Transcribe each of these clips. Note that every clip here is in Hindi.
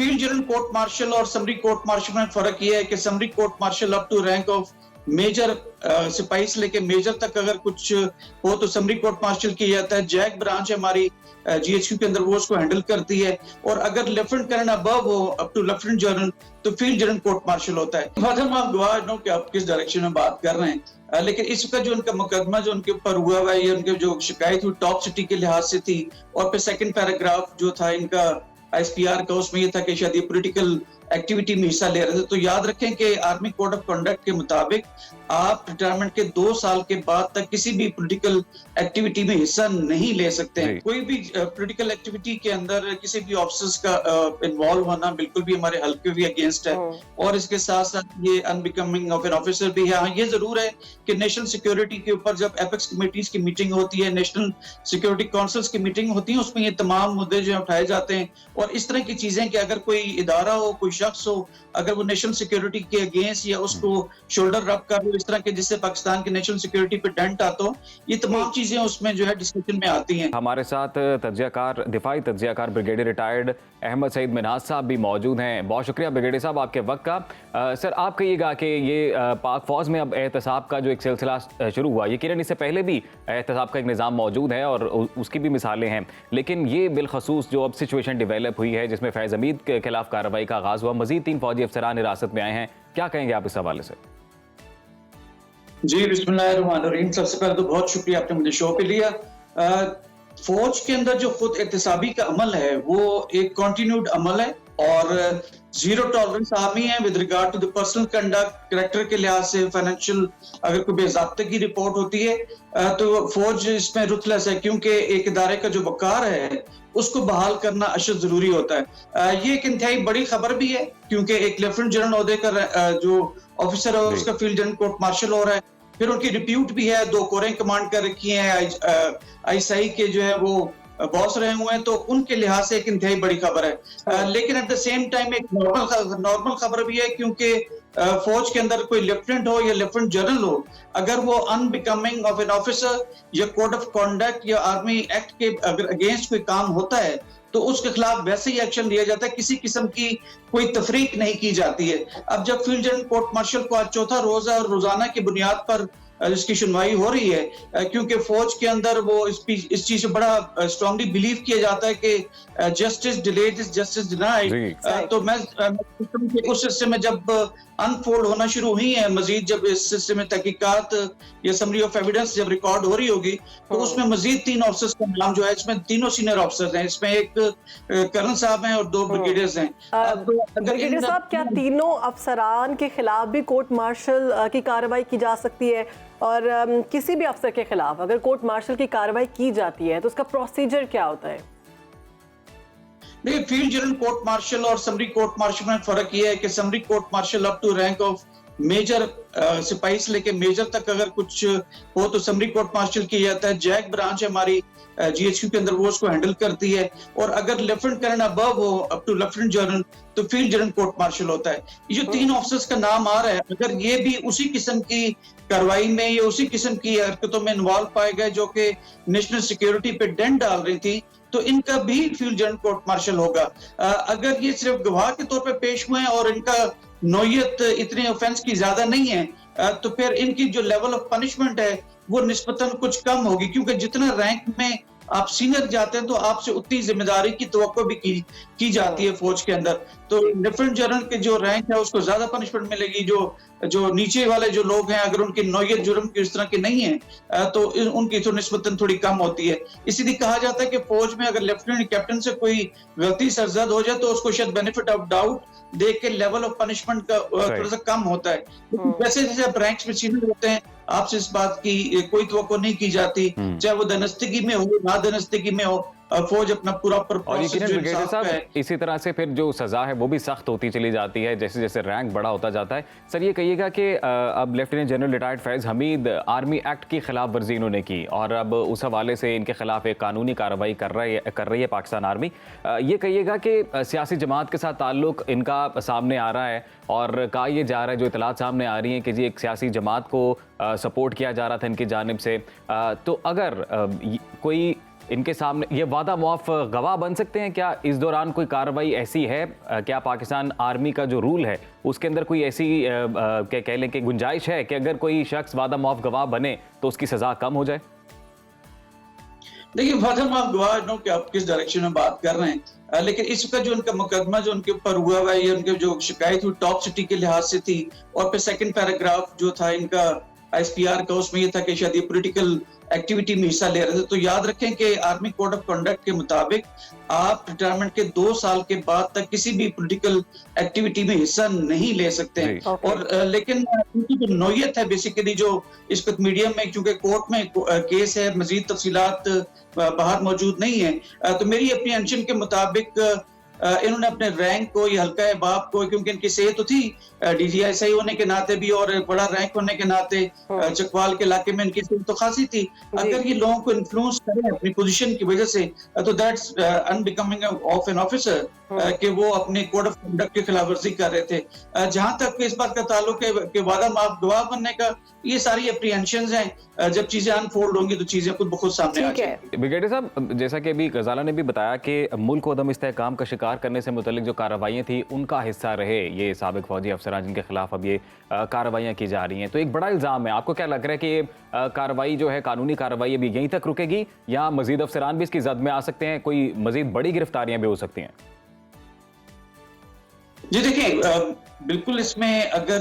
फील्ड जनरल कोर्ट मार्शल और समरी कोर्ट मार्शल में फर्क ये है कि summary court martial up to rank of major सिपाही से लेके मेजर तक अगर कुछ हो तो समरी कोर्ट मार्शल किया जाता है। जैक ब्रांच है हमारी जीएचक्यू के अंदर, वो उसको हैंडल करती है। और अगर लेफ्टिनेंट कर्नल अबव हो अप टू लेफ्टिनेंट जनरल तो फील्ड जनरल कोर्ट मार्शल होता है। फादर मैं गवाह नो कि आप किस डायरेक्शन में बात कर रहे हैं, लेकिन इसका जो उनका मुकदमा जो उनके ऊपर हुआ है, ये उनके जो शिकायत हुई टॉप सिटी के लिहाज से थी। और फिर सेकंड पैराग्राफ जो था इनका एसपीआर का, उसमें ये था कि शायद ये पॉलिटिकल एक्टिविटी में हिस्सा ले रहे थे। तो याद रखें कि आर्मी कोड ऑफ कंडक्ट के मुताबिक आप रिटायरमेंट के 2 साल के बाद तक किसी भी पॉलिटिकल एक्टिविटी में हिस्सा नहीं ले सकते हैं। कोई भी पॉलिटिकल एक्टिविटी के अंदर किसी भी ऑफिसर्स का इन्वॉल्व होना बिल्कुल भी हमारे हल्के भी अगेंस्ट है। और इसके साथ साथ ये अनबिकमिंग ऑफ एन ऑफिसर भी है। हाँ, ये जरूर है कि नेशनल सिक्योरिटी के ऊपर जब एपेक्स कमेटीज की मीटिंग होती है, नेशनल सिक्योरिटी काउंसिल्स की मीटिंग होती है, उसमें ये तमाम मुद्दे जो उठाए जाते हैं। और इस तरह की चीजें कि अगर कोई इदारा हो, कोई शख्स हो, अगर वो नेशनल सिक्योरिटी के अगेंस्ट या उसको शोल्डर रब कर इस तरह के जिससे पाकिस्तान की नेशनल सिक्योरिटी पे डेंट आता हो, ये तमाम चीजें उसमें जो है डिस्कशन में आती हैं। हमारे साथ तज्जियाकार, दिफाई तज्जियाकार ब्रिगेडियर रिटायर्ड अहमद सईद मिन्हाज साहब भी मौजूद हैं। बहुत शुक्रिया ब्रिगेडियर साहब आपके वक्त का। सर, आप कहिएगा कि ये पाक फौज में अब एहतसाब का जो एक सिलसिला शुरू हुआ, यकीनन इससे पहले भी एहतसाब का एक निज़ाम मौजूद है और उसकी भी मिसालें हैं, लेकिन ये बिलखसूस जो अब सिचुएशन डिवेलप हुई है जिसमें फैज़ हमीद के खिलाफ कार्रवाई का आगाज़ हुआ, मजीद 3 फौजी अफसरान हिरासत में आए हैं, क्या कहेंगे आप इस हवाले से? जी बिस्मिल्लाहिर्रहमानिर्रहीम। सबसे पहले तो बहुत शुक्रिया आपने मुझे शो पे लिया। फौज के अंदर जो खुद एहतसाबी का अमल है वो एक कंटिन्यूड अमल है और जीरो टॉलरेंस आर्मी है with regard to the personal conduct, character के लिहाज से, फाइनेंशियल अगर कोई बेज़ाब्ते की रिपोर्ट होती है तो फौज इसमें रुथलेस है, क्योंकि एक इदारे का जो वकार है उसको बहाल करना अशद जरूरी होता है। ये एक इंतहाई बड़ी खबर भी है, क्योंकि एक लेफ्टिनेंट जनरल ओहदे का जो ऑफिसर है उसका फील्ड जनरल कोर्ट मार्शल हो रहा है। फिर उनकी रिप्यूट भी है, 2 कोरें कमांड कर रखी हैं, आईएसआई के जो है वो बॉस रहे हुए हैं, तो उनके लिहाज से एक इंतहाई बड़ी खबर है। लेकिन एट द सेम टाइम एक नॉर्मल खबर भी है, क्योंकि फौज के अंदर कोई लेफ्टिनेंट हो या लेफ्टिनेंट जनरल हो, अगर वो अनबिकमिंग ऑफ एन ऑफिसर या कोड ऑफ कॉन्डक्ट या आर्मी एक्ट के अगर अगेंस्ट कोई काम होता है तो उसके खिलाफ वैसे ही एक्शन लिया जाता है, किसी किस्म की कोई तफरीक नहीं की जाती है। अब जब फील्ड जनरल कोर्ट मार्शल को आज चौथा रोज है और रोजाना की बुनियाद पर इसकी सुनवाई हो रही है, क्योंकि फौज के अंदर वो इस चीज से बड़ा स्ट्रांगली बिलीव किया जाता है कि justice delayed is justice denied. तो मैं उस हिस्से में जब अनफोल्ड होना शुरू हुई है, मजीद जब इस हिस्से में तहकीकात या समरी ऑफ एविडेंस जब रिकॉर्ड हो रही होगी तो उसमें मजीद 3 ऑफिसर्स का नाम जो है, इसमें तीनों सीनियर ऑफिसर्स हैं, इसमें एक कर्नल साहब हैं और 2 ब्रिगेडियर्स हैं। ब्रिगेडियर साहब, क्या तीनों अफसरान के खिलाफ भी कोर्ट मार्शल की कार्रवाई की जा सकती है? और किसी भी अफसर के खिलाफ अगर कोर्ट मार्शल की कार्रवाई की जाती है तो उसका प्रोसीजर क्या होता है? देखिए, फील्ड जनरल कोर्ट मार्शल और समरी कोर्ट मार्शल में फर्क ये है कि summary court martial up to rank of major सिपाही से लेके मेजर तक अगर कुछ हो तो समरी कोर्ट मार्शल किया जाता है। जैक ब्रांच है हमारी जीएचक्यू के अंदर, वो उसको हैंडल करती है। और अगर लेफ्टिनेंट कर्नल अबव हो अप टू लेफ्टिनेंट जनरल तो फील्ड जनरल कोर्ट मार्शल होता है। ये जो 3 ऑफिसर्स का नाम आ रहा है, अगर ये भी उसी किस्म की कार्रवाई में या उसी किस्म की हरकतों में इन्वॉल्व पाए गए जो कि नेशनल सिक्योरिटी पे डेंट डाल रही थी, तो इनका भी फील्ड जनरल कोर्ट मार्शल होगा। अगर ये सिर्फ गवाह के तौर पे पेश हुए हैं और इनका नौयत इतने ऑफेंस की ज्यादा नहीं है, तो फिर इनकी जो लेवल ऑफ पनिशमेंट है वो निस्बतन कुछ कम होगी, क्योंकि जितना रैंक में आप सीनियर जाते हैं तो आपसे उतनी जिम्मेदारी की तवक्को भी की जाती है फौज के अंदर। तो लेफ्टिनेंट जनरल के जो रैंक है उसको ज्यादा पनिशमेंट मिलेगी। जो नीचे वाले जो लोग हैं, अगर उनकी नौयत जुर्म की इस तरह की नहीं है तो उनकी तो निस्बतन थोड़ी कम होती है। इसीलिए कहा जाता है कि फौज में अगर लेफ्टिनेंट कैप्टन से कोई गलती सरजद हो जाए तो उसको शायद बेनिफिट ऑफ डाउट देख के लेवल ऑफ पनिशमेंट का थोड़ा सा कम होता है। जैसे जैसे आप रैंक्स में सीनियर होते हैं आपसे इस बात की कोई तवक्को नहीं की जाती, चाहे वो दनस्तगी में हो ना दनस्तगी में हो, फौज अपना पूरा ब्रिगेडियर साहब, इसी तरह से फिर जो सजा है वो भी सख्त होती चली जाती है जैसे जैसे रैंक बड़ा होता जाता है। सर, ये कहिएगा कि अब लेफ्टिनेंट जनरल रिटायर्ड फैज़ हमीद आर्मी एक्ट की खिलाफ वर्जी इन्होंने की और अब उस हवाले से इनके खिलाफ एक कानूनी कार्रवाई कर रही है पाकिस्तान आर्मी। ये कहिएगा कि सियासी जमात के साथ ताल्लुक इनका सामने आ रहा है और कहा यह जा रहा है, जो इतलात सामने आ रही हैं कि जी एक सियासी जमात को सपोर्ट किया जा रहा था इनकी जानिब से। तो अगर कोई इनके सामने ये वादा मुआफ गवाह बन सकते हैं क्या? इस दौरान कोई कार्रवाई ऐसी है क्या पाकिस्तान आर्मी का जो रूल है उसके अंदर कोई ऐसी क्या कह लें कि गुंजाइश है कि अगर कोई शख्स वादा मुआफ गवाह बने तो उसकी सजा कम हो जाए? देखिए, वादा माफ गवाह नो कि आप किस डायरेक्शन में बात कर रहे हैं, लेकिन इसका जो उनका मुकदमा जो उनके ऊपर हुआ है, ये उनके जो शिकायत हुई टॉप सिटी के लिहाज से थी, और फिर सेकंड पैराग्राफ जो था इनका एसपीआर का, उसमें ये था कि शायद ये पॉलिटिकल एक्टिविटी में हिस्सा ले रहे थे। तो याद रखें कि आर्मी कोड ऑफ कंडक्ट के मुताबिक आप रिटायरमेंट के 2 साल के बाद तक किसी भी पॉलिटिकल एक्टिविटी में हिस्सा नहीं ले सकते हैं। और लेकिन उनकी जो नौयत है बेसिकली जो इस वक्त मीडिया में, क्योंकि कोर्ट में केस है, मजीद तफसीलात बाहर मौजूद नहीं है, तो मेरी अप्रीहेंशन के मुताबिक इन्होंने अपने रैंक को या हल्का अहबाब को, क्योंकि इनकी सेहत तो थी डीजीआईएसआई होने के नाते भी और बड़ा रैंक होने के नाते, चकवाल के इलाके में इनकी सेहत तो खासी थी। अगर ये लोगों को इन्फ्लुएंस करें अपनी पोजीशन की वजह से, तो that's unbecoming of an officer कि वो अपने कोड ऑफ कंडक्ट की खिलाफवर्जी कर रहे थे। जहां तक इस बात का ताल्लुक है कि वादा माफ गवाह बनने का, ये सारी अप्रीहेंशंस हैं। जब चीजें अनफोल्ड होंगी तो चीजें खुद ब खुद सामने आ जाएंगी। ब्रिगेडियर साहब, जैसा कि अभी गजाला ने भी बताया कि मुल्क को अदम इस्तेहकाम का शिकार करने से मुतल्लिक जो कार्रवाइयाँ थी उनका हिस्सा रहे ये साबिक फौजी अफसरान जिनके खिलाफ अब ये कार्रवाइयाँ की जा रही हैं, तो एक बड़ा इल्ज़ाम है। आपको क्या लग रहा है कि ये कार्रवाई जो है, कानूनी कार्रवाई अभी यहीं तक रुकेगी या मजीद अफसरान भी इसकी जद में आ सकते हैं, कोई मजीद बड़ी गिरफ्तारियां भी हो सकती हैं? जी देखिए, बिल्कुल इसमें अगर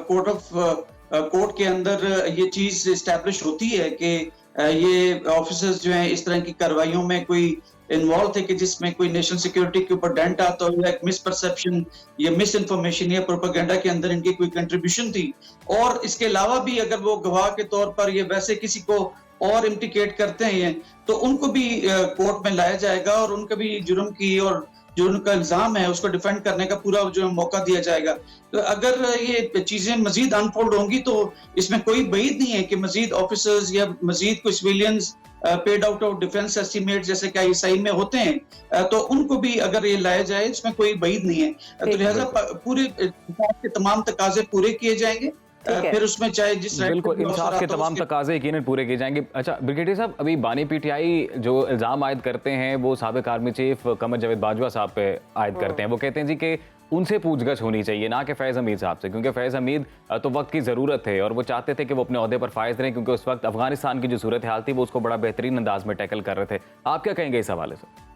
कोर्ट के अंदर ये चीज इस्टेब्लिश होती है कि ये ऑफिसर्स जो हैं इस तरह की कार्रवाइयों में कोई इन्वॉल्व थे कि जिसमें कोई नेशनल सिक्योरिटी के ऊपर डेंट आता हो, या एक मिस परसेप्शन या मिस इन्फॉर्मेशन या प्रोपेगेंडा के अंदर इनकी कोई कंट्रीब्यूशन थी, और इसके अलावा भी अगर वो गवाह के तौर पर ये वैसे किसी को और इम्प्लिकेट करते हैं तो उनको भी कोर्ट में लाया जाएगा और उनका भी जुर्म की और जो उनका इल्जाम है उसको डिफेंड करने का पूरा जो मौका दिया जाएगा। तो अगर ये चीजें मजीद अनफोल्ड होंगी तो इसमें कोई बईद नहीं है कि मजीद ऑफिसर्स या मजीद कोई civilians paid out of defence estimate जैसे कि आईएसआई में होते हैं, तो उनको भी अगर ये लाया जाए इसमें कोई बईद नहीं है। तो लिहाजा पूरे के तमाम तकाजे पूरे किए जाएंगे, फिर उसमें चाहे जिस बिल्कुल इंसाफ के तमाम तकाजे यकीनन पूरे किए जाएंगे। अच्छा ब्रिगेडियर साहब, अभी बानी पीटीआई जो इल्जाम आयद करते हैं वो साबिक आर्मी चीफ कमर जावेद बाजवा साहब पे आयद करते हैं। वो कहते हैं जी कि उनसे पूछगछ होनी चाहिए, ना कि फैज़ हमीद साहब से, क्योंकि फैज़ हमीद तो वक्त की ज़रूरत है और वो चाहते थे कि वो अपने ओहदे पर फायज रहें, क्योंकि उस वक्त अफगानिस्तान की जो सूरत हाल थी वो उसको बड़ा बेहतरीन अंदाज में टैकल कर रहे थे। आप क्या कहेंगे इस हवाले से?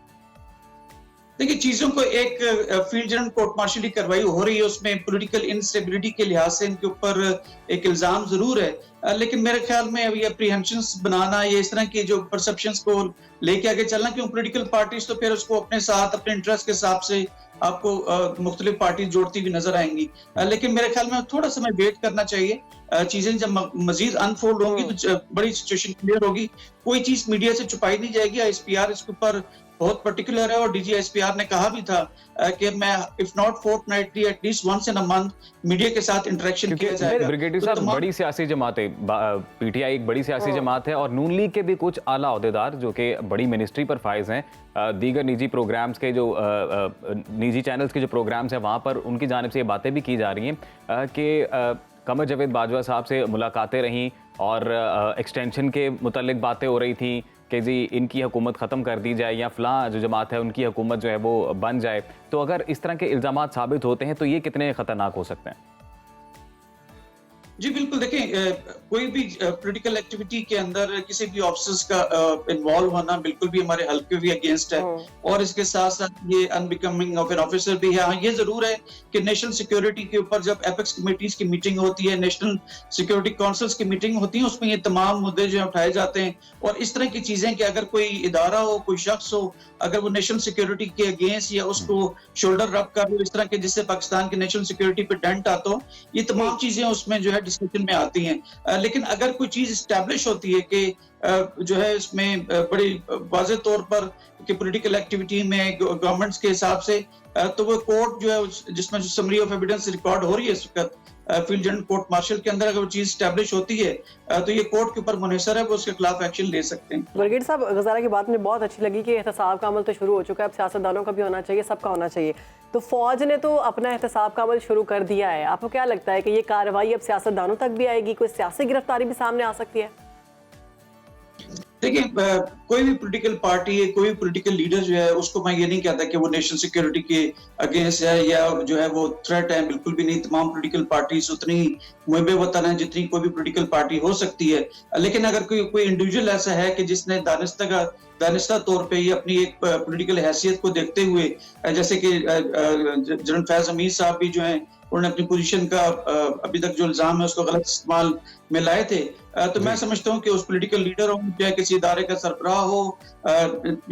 देखिए, चीजों को एक फील्ड जनरल कोर्ट मार्शल की कार्रवाई हो रही है, उसमें पॉलिटिकल इंस्टेबिलिटी के लिहाज से इनके ऊपर एक इल्जाम जरूर है, लेकिन मेरे ख्याल में अभी अप्रीहेंशंस बनाना, ये इस तरह की जो परसेप्शंस को लेके आगे चलना, क्यों पॉलिटिकल पार्टीज तो फिर उसको अपने साथ अपने इंटरेस्ट के हिसाब से आपको मुख्तलिफ पार्टी जोड़ती हुई नजर आएंगी, लेकिन मेरे ख्याल में थोड़ा समय वेट करना चाहिए। चीजें जब मजीद अनफोल्ड होंगी तो बड़ी सिचुएशन क्लियर होगी। कोई चीज मीडिया से छुपाई नहीं जाएगी। आईएसपीआर इसके ऊपर बहुत पर्टिकुलर है और डीजीआईएसपीआर ने कहा भी था कि मैं if not fortnightly at least once in a month media के साथ इंटरेक्शन किया जाएगा। ब्रिगेडियर साहब, बड़ी सियासी जमात है, पीटीआई एक बड़ी सियासी जमात है और नून लीग के भी कुछ आला ओहदेदार जो कि बड़ी मिनिस्ट्री पर फाइज हैं, दीगर निजी प्रोग्राम्स के जो निजी चैनल्स के जो प्रोग्राम्स हैं वहाँ पर उनकी जानिब से ये बातें भी की जा रही हैं कि कमर जावेद बाजवा साहब से मुलाकातें रहीं और एक्सटेंशन के मुतल्लिक बातें हो रही थी कि जी इनकी हुकूमत ख़त्म कर दी जाए या फ़लाँ जो जमात है उनकी हुकूमत जो है वो बन जाए। तो अगर इस तरह के इल्ज़ामात साबित होते हैं तो ये कितने ख़तरनाक हो सकते हैं? जी बिल्कुल, देखें, कोई भी पॉलिटिकल एक्टिविटी के अंदर किसी भी ऑफिसर्स का इन्वॉल्व होना बिल्कुल भी हमारे हल्क के भी अगेंस्ट है और इसके साथ साथ ये अनबिकमिंग ऑफ एन ऑफिसर भी है। हाँ, ये जरूर है कि नेशनल सिक्योरिटी के ऊपर जब एपेक्स कमेटीज की मीटिंग होती है, नेशनल सिक्योरिटी काउंसिल्स की मीटिंग होती है, उसमें ये तमाम मुद्दे जो है उठाए जाते हैं और इस तरह की चीजें कि अगर कोई इदारा हो, कोई शख्स हो, अगर वो नेशनल सिक्योरिटी के अगेंस्ट या उसको शोल्डर रब कर लो इस तरह के जिससे पाकिस्तान की नेशनल सिक्योरिटी पे डेंट आता हो, ये तमाम चीजें उसमें जो है डिस्कशन में आती हैं। लेकिन अगर कोई चीज स्टैब्लिश होती है कि जो है इसमें बड़ी वाज़ेह तौर पर कि पॉलिटिकल एक्टिविटी में गवर्नमेंट्स के हिसाब से, तो वो कोर्ट जो है जिसमें जो समरी ऑफ एविडेंस रिकॉर्ड हो रही है इस वक्त फील्ड जनरल कोर्ट मार्शल के अंदर, अगर वो चीज स्टैब्लिश होती है तो ये कोर्ट के ऊपर मुनहसर है, वो उसके खिलाफ एक्शन ले सकते हैं। ब्रिगेडियर साहब, गजाला की बात मुझे बहुत अच्छी लगी कि एहतसाब का अमल तो शुरू हो चुका है, अब सियासतदानों का भी होना चाहिए, सबका होना चाहिए। तो फौज ने तो अपना एहतसाब का अमल शुरू कर दिया है, आपको क्या लगता है कि ये कार्रवाई अब सियासतदानों तक भी आएगी, कोई सियासी गिरफ्तारी भी सामने आ सकती है? देखिए कोई भी पॉलिटिकल पार्टी है, कोई भी पॉलिटिकल लीडर जो है, उसको मैं ये नहीं कहता कि वो नेशनल सिक्योरिटी के अगेंस्ट है या जो है वो थ्रेट है, बिल्कुल भी नहीं। तमाम पॉलिटिकल पार्टीज उतनी मुहिब वतन है जितनी कोई भी पॉलिटिकल पार्टी हो सकती है। लेकिन अगर कोई इंडिविजुअल ऐसा है कि जिसने दानिस्ता तौर पे ये अपनी एक पॉलिटिकल हैसियत को देखते हुए जैसे कि जनरल फैज हमीद साहब भी जो है, उन्होंने अपनी पोजीशन का अभी तक जो इल्जाम है उसको गलत इस्तेमाल में लाए थे, तो मैं समझता हूँ कि उस पॉलिटिकल लीडर हो, चाहे किसी इदारे का सरबराह हो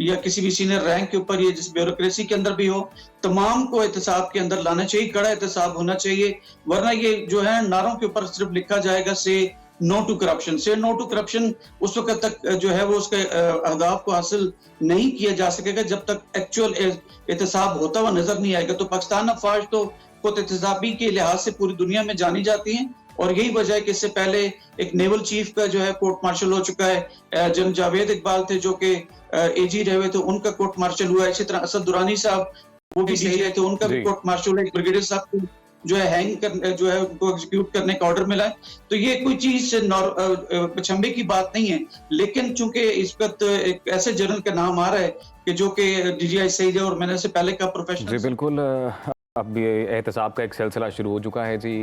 या किसी भी सीनियर रैंक के ऊपर, या जिस ब्यूरोक्रेसी के अंदर भी हो, तमाम को एहतसाब के अंदर लाना चाहिए, कड़ा एहतसाब होना चाहिए। वरना ये जो है नारों के ऊपर सिर्फ लिखा जाएगा से नो टू करप्शन, से नो टू करप्शन उस वक्त तक जो है वो उसके अहदाफ को हासिल नहीं किया जा सकेगा जब तक एक्चुअल एहतसाब होता हुआ नजर नहीं आएगा। तो पाकिस्तान अफवाज तो खुद एहतसाबी के लिहाज से पूरी दुनिया में जानी जाती हैं, और यही वजह है कि इससे पहले एक नेवल चीफ का जो है कोर्ट मार्शल हो चुका है। जनरल जावेद इकबाल थे जो कि एजी रहे हुए थे, उनका कोर्ट मार्शल हुआ है। इसी तरह असद दुरानी साहब वो भी सही रहे थे, उनका भी कोर्ट मार्शल हुआ है। ब्रिगेडियर साहब को जो है हैंग कर जो है उनको एग्जीक्यूट करने का ऑर्डर मिला है। तो ये कोई चीज पचम्बे की बात नहीं है, लेकिन चूंकि इस वक्त एक ऐसे जनरल का नाम आ रहा है कि जो कि डीजीआई सईद है, और मैंने इससे पहले का प्रोफेशनल जी बिल्कुल अब ये एहतसाब का एक सिलसिला शुरू हो चुका है जी।